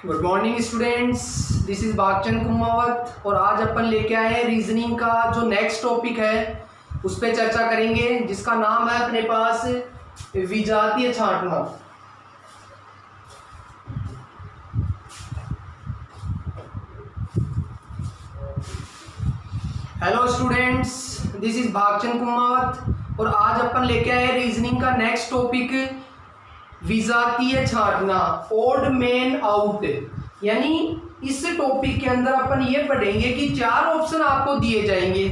Good morning students, this is Bagchand Kumawat और आज अपन लेके आए हैं रीजनिंग का जो नेक्स्ट टॉपिक है उस पर चर्चा करेंगे, जिसका नाम है अपने पास विजातीय छांटना। Hello students, this is Bagchand Kumawat और आज अपन लेके आए रीजनिंग का नेक्स्ट टॉपिक विजातीय छांटना, ओड मेन आउट। यानी इस टॉपिक के अंदर अपन ये पढ़ेंगे कि चार ऑप्शन आपको दिए जाएंगे,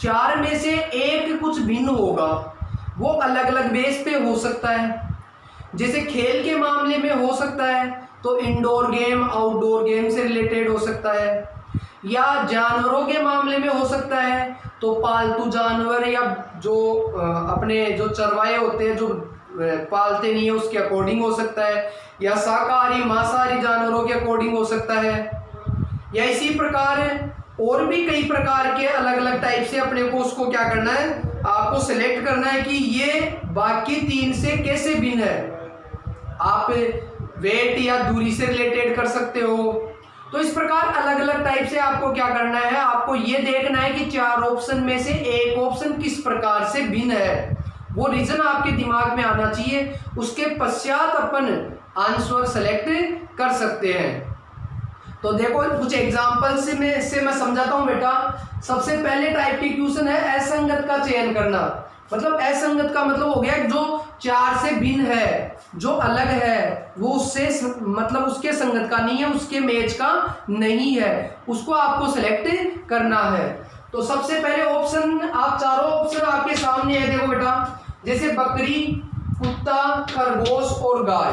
चार में से एक कुछ भिन्न होगा, वो अलग अलग बेस पे हो सकता है। जैसे खेल के मामले में हो सकता है तो इंडोर गेम आउटडोर गेम से रिलेटेड हो सकता है, या जानवरों के मामले में हो सकता है तो पालतू जानवर या जो अपने जो चरवाहे होते हैं जो पालते नहीं है उसके अकॉर्डिंग हो सकता है, या शाकाहारी मांसाहारी जानवरों के अकॉर्डिंग हो सकता है, या इसी प्रकार और भी कई प्रकार के अलग अलग टाइप से अपने को उसको क्या करना है, आपको सिलेक्ट करना है कि ये बाकी तीन से कैसे भिन्न है। आप वेट या दूरी से रिलेटेड कर सकते हो। तो इस प्रकार अलग अलग टाइप से आपको क्या करना है, आपको ये देखना है कि चार ऑप्शन में से एक ऑप्शन किस प्रकार से भिन्न है, वो रीजन आपके दिमाग में आना चाहिए। उसके पश्चात अपन आंसर सेलेक्ट कर सकते हैं। तो देखो कुछ एग्जांपल से मैं समझाता हूं बेटा। सबसे पहले टाइप की क्वेश्चन है असंगत का चयन करना। मतलब असंगत का मतलब हो गया जो चार से भिन्न है, जो अलग है, वो उससे मतलब उसके संगत का नहीं है, उसके मैच का नहीं है, उसको आपको सेलेक्ट करना है। तो सबसे पहले ऑप्शन, आप चारों ऑप्शन आपके सामने है, देखो बेटा। जैसे बकरी, कुत्ता, खरगोश और गाय,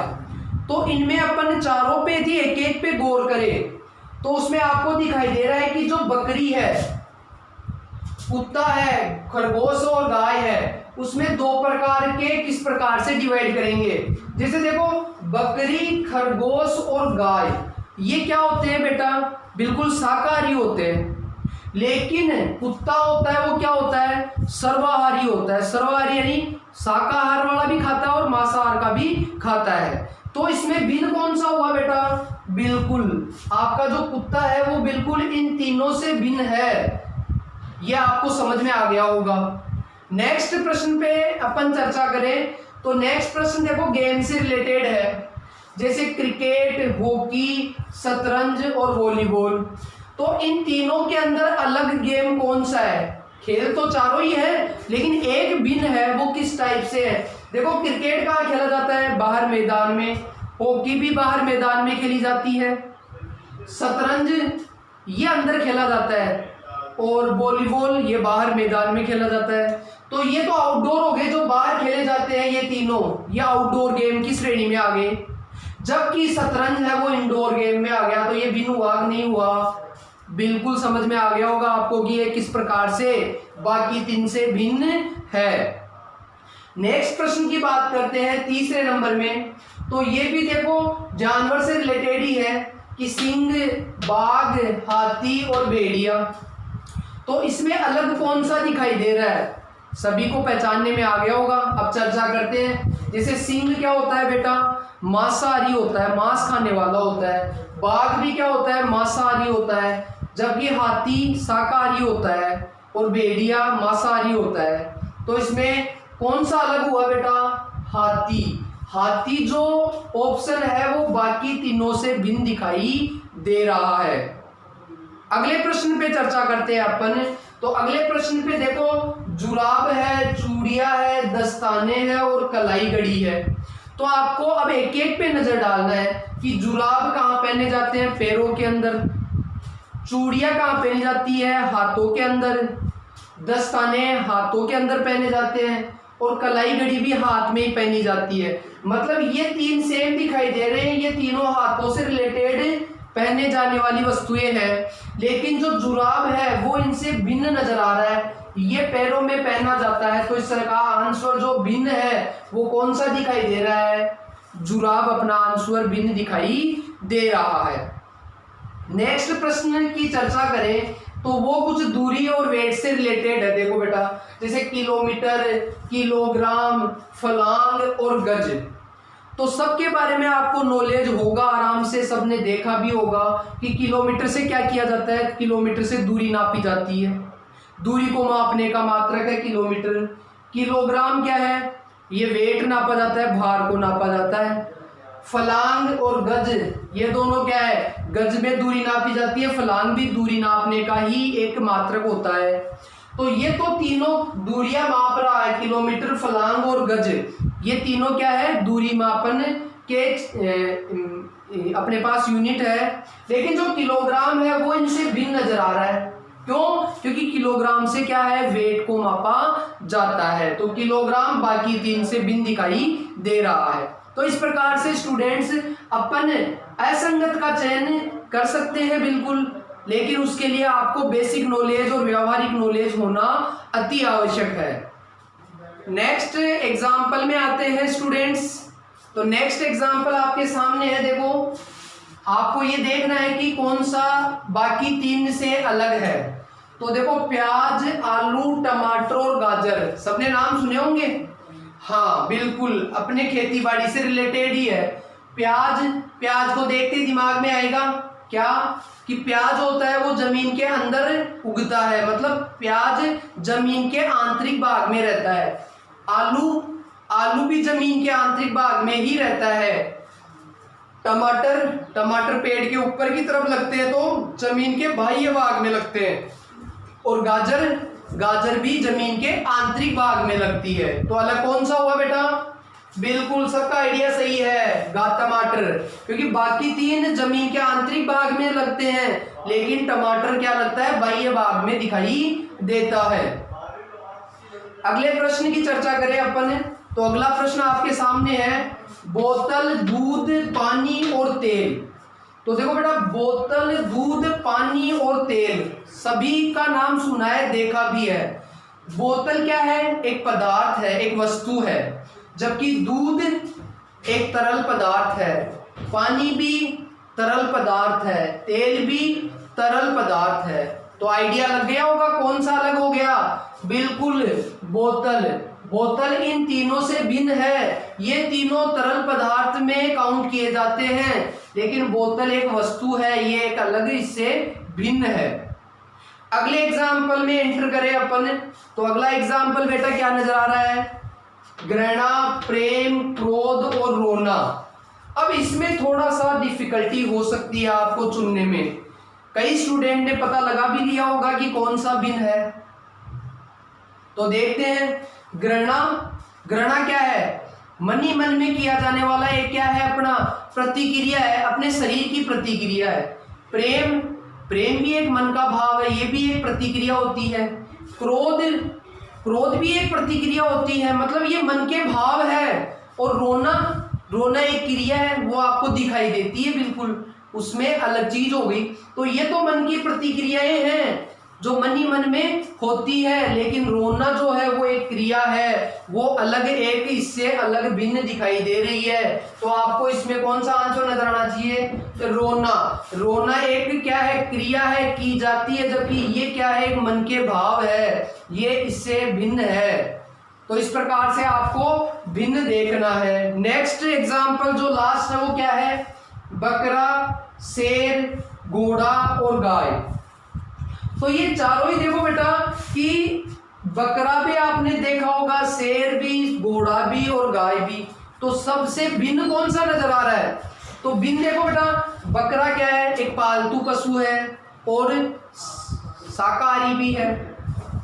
तो इनमें अपन चारों पे थी एक एक पे गौर करें तो उसमें आपको दिखाई दे रहा है कि जो बकरी है, कुत्ता है, खरगोश और गाय है, उसमें दो प्रकार के किस प्रकार से डिवाइड करेंगे। जैसे देखो बकरी, खरगोश और गाय ये क्या होते हैं बेटा, बिल्कुल शाकाहारी होते हैं। लेकिन कुत्ता होता है वो क्या होता है, सर्वाहारी होता है। सर्वाहारी यानी शाकाहार वाला भी खाता है और मांसाहार का भी खाता है। तो इसमें भिन्न कौन सा हुआ बेटा, बिल्कुल आपका जो कुत्ता है वो बिल्कुल इन तीनों से भिन्न है। ये आपको समझ में आ गया होगा। नेक्स्ट प्रश्न पे अपन चर्चा करें तो नेक्स्ट प्रश्न देखो गेम से रिलेटेड है। जैसे क्रिकेट, हॉकी, शतरंज और वॉलीबॉल, तो इन तीनों के अंदर अलग गेम कौन सा है। खेल तो चारों ही है लेकिन एक भिन्न है, वो किस टाइप से है। देखो क्रिकेट कहाँ खेला जाता है, बाहर मैदान में। हॉकी भी बाहर मैदान में खेली जाती है। शतरंज ये अंदर खेला जाता है और वॉलीबॉल ये बाहर मैदान में खेला जाता है। तो ये तो आउटडोर हो गए, जो बाहर खेले जाते हैं ये तीनों, ये आउटडोर गेम की श्रेणी में आ गए। जबकि शतरंज है वो इंडोर गेम में आ गया। तो ये भिन्न हुआ नहीं हुआ, बिल्कुल समझ में आ गया होगा आपको कि ये किस प्रकार से बाकी तीन से भिन्न है। नेक्स्ट प्रश्न की बात करते हैं तीसरे नंबर में। तो ये भी देखो जानवर से रिलेटेड ही है कि सिंह, बाघ, हाथी और भेड़िया। तो इसमें अलग कौन सा दिखाई दे रहा है, सभी को पहचानने में आ गया होगा। अब चर्चा करते हैं। जैसे सिंह क्या होता है बेटा, मांसाहारी होता है, मांस खाने वाला होता है। बाघ भी क्या होता है, मांसाहारी होता है। जबकि हाथी शाकाहारी होता है और भेड़िया मांसाहारी होता है। तो इसमें कौन सा अलग हुआ बेटा, हाथी। हाथी जो ऑप्शन है वो बाकी तीनों से भिन्न दिखाई दे रहा है। अगले प्रश्न पे चर्चा करते हैं अपन। तो अगले प्रश्न पे देखो जुराब है, चूड़िया है, दस्ताने है और कलाई गड़ी है। तो आपको अब एक एक पे नजर डालना है कि जुराब कहाँ पहने जाते हैं, पैरों के अंदर। चूड़िया कहाँ पहनी जाती है, हाथों के अंदर। दस्ताने हाथों के अंदर पहने जाते हैं और कलाई घड़ी भी हाथ में ही पहनी जाती है। मतलब ये तीन सेम दिखाई दे रहे हैं, ये तीनों हाथों से रिलेटेड पहने जाने वाली वस्तुएं हैं। लेकिन जो जुराब है वो इनसे भिन्न नजर आ रहा है, ये पैरों में पहना जाता है। तो इस तरह का आंसर जो भिन्न है वो कौन सा दिखाई दे रहा है, जुराब अपना आंसर भिन्न दिखाई दे रहा है। नेक्स्ट प्रश्न की चर्चा करें तो वो कुछ दूरी और वेट से रिलेटेड है। देखो बेटा जैसे किलोमीटर, किलोग्राम, फलांग और गज। तो सबके बारे में आपको नॉलेज होगा आराम किलोग्राम से सबने देखा भी होगा कि किलोमीटर से क्या किया जाता है, किलोमीटर से दूरी नापी जाती है। दूरी को मापने का मात्रक है किलोमीटर। किलोग्राम क्या है, ये वेट नापा जाता है, भार को नापा जाता है। फलांग और गज, ये दोनों क्या है, गज में दूरी नापी जाती है, फलांग भी दूरी नापने का ही एक मात्रक होता है। तो ये तो तीनों दूरियां माप रहा है, किलोमीटर, फलांग और गज, ये तीनों क्या है, दूरी मापन के अपने पास यूनिट है। लेकिन जो किलोग्राम है वो इनसे भिन्न नजर आ रहा है। क्यों? क्योंकि किलोग्राम से क्या है, वेट को मापा जाता है। तो किलोग्राम बाकी तीन से भिन्न दिखाई दे रहा है। तो इस प्रकार से स्टूडेंट्स अपन असंगत का चयन कर सकते हैं बिल्कुल, लेकिन उसके लिए आपको बेसिक नॉलेज और व्यावहारिक नॉलेज होना अति आवश्यक है। नेक्स्ट एग्जाम्पल में आते हैं स्टूडेंट्स। तो नेक्स्ट एग्जाम्पल आपके सामने है। देखो, आपको ये देखना है कि कौन सा बाकी तीन से अलग है। तो देखो, प्याज, आलू, टमाटर और गाजर, सबने नाम सुने होंगे। हाँ बिल्कुल, अपने खेती बाड़ी से रिलेटेड ही है। प्याज को देखते ही दिमाग में आएगा क्या, कि प्याज होता है वो जमीन के अंदर उगता है, मतलब प्याज जमीन के आंतरिक भाग में रहता है। आलू भी जमीन के आंतरिक भाग में ही रहता है। टमाटर पेड़ के ऊपर की तरफ लगते हैं, तो जमीन के बाह्य भाग में लगते हैं। और गाजर भी जमीन के आंतरिक भाग में लगती है। तो अलग कौन सा हुआ बेटा? बिल्कुल, सबका आइडिया सही है, टमाटर, क्योंकि बाकी तीन जमीन के आंतरिक भाग में लगते हैं, लेकिन टमाटर क्या लगता है, बाह्य भाग में दिखाई देता है। अगले प्रश्न की चर्चा करें अपन। तो अगला प्रश्न आपके सामने है, बोतल, दूध, पानी और तेल। तो देखो बेटा, बोतल, दूध, पानी और तेल, सभी का नाम सुना है, देखा भी है। बोतल क्या है, एक पदार्थ है, एक वस्तु है, जबकि दूध एक तरल पदार्थ है, पानी भी तरल पदार्थ है, तेल भी तरल पदार्थ है। तो आइडिया लग गया होगा कौन सा अलग हो गया। बिल्कुल, बोतल इन तीनों से भिन्न है। ये तीनों तरल पदार्थ में काउंट किए जाते हैं, लेकिन बोतल एक वस्तु है, ये एक अलग, इससे भिन्न है। अगले एग्जाम्पल में एंटर करें अपन। तो अगला एग्जाम्पल बेटा क्या नजर आ रहा है, घृणा, प्रेम, क्रोध और रोना। अब इसमें थोड़ा सा डिफिकल्टी हो सकती है आपको चुनने में। कई स्टूडेंट ने पता लगा भी लिया होगा कि कौन सा भिन्न है। तो देखते हैं, घृणा क्या है, मन ही मन में किया जाने वाला एक क्या है, अपना प्रतिक्रिया है, अपने शरीर की प्रतिक्रिया है। प्रेम भी एक मन का भाव है, ये भी एक प्रतिक्रिया होती है। क्रोध भी एक प्रतिक्रिया होती है, मतलब ये मन के भाव है। और रोना एक क्रिया है, वो आपको दिखाई देती है, बिल्कुल उसमें अलग चीज हो गई। तो ये तो मन की प्रतिक्रियाएं हैं जो मन ही मन में होती है, लेकिन रोना जो है वो एक क्रिया है, वो अलग, एक इससे अलग भिन्न दिखाई दे रही है। तो आपको इसमें कौन सा आंसर नजर आना चाहिए, तो रोना एक क्या है, क्रिया है, की जाती है, जबकि ये क्या है, एक मन के भाव है, ये इससे भिन्न है। तो इस प्रकार से आपको भिन्न देखना है। नेक्स्ट एग्जाम्पल जो लास्ट है वो क्या है, बकरा, शेर, घोड़ा और गाय। तो ये चारों ही देखो बेटा, कि बकरा भी आपने देखा होगा, शेर भी, घोड़ा भी और गाय भी। तो सबसे भिन्न कौन सा नजर आ रहा है, तो भिन्न देखो बेटा, बकरा क्या है, एक पालतू पशु है और शाकाहारी भी है।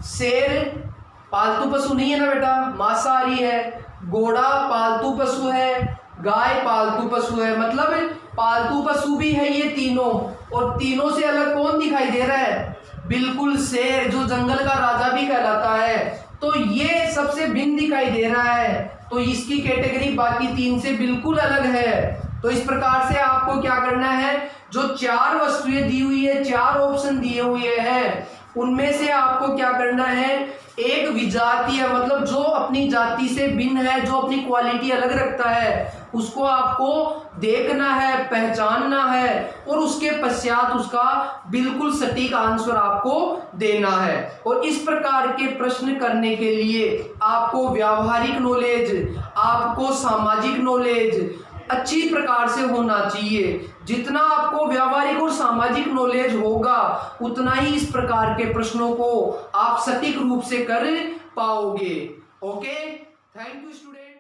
शेर पालतू पशु नहीं है ना बेटा, मांसाहारी है। घोड़ा पालतू पशु है, गाय पालतू पशु है, मतलब पालतू पशु भी है ये तीनों। और तीनों से अलग कौन दिखाई दे रहा है, बिल्कुल शेर, जो जंगल का राजा भी कहलाता है। तो ये सबसे भिन्न दिखाई दे रहा है, तो इसकी कैटेगरी बाकी तीन से बिल्कुल अलग है। तो इस प्रकार से आपको क्या करना है, जो चार वस्तुएं दी हुई है, चार ऑप्शन दिए हुए हैं, उनमें से आपको क्या करना है, एक विजातीय, मतलब जो अपनी जाति से भिन्न है, जो अपनी क्वालिटी अलग रखता है, उसको आपको देखना है, पहचानना है, और उसके पश्चात उसका बिल्कुल सटीक आंसर आपको देना है। और इस प्रकार के प्रश्न करने के लिए आपको व्यावहारिक नॉलेज, आपको सामाजिक नॉलेज अच्छी प्रकार से होना चाहिए। जितना आपको व्यावहारिक और सामाजिक नॉलेज होगा उतना ही इस प्रकार के प्रश्नों को आप सटीक रूप से कर पाओगे। Okay, thank you student.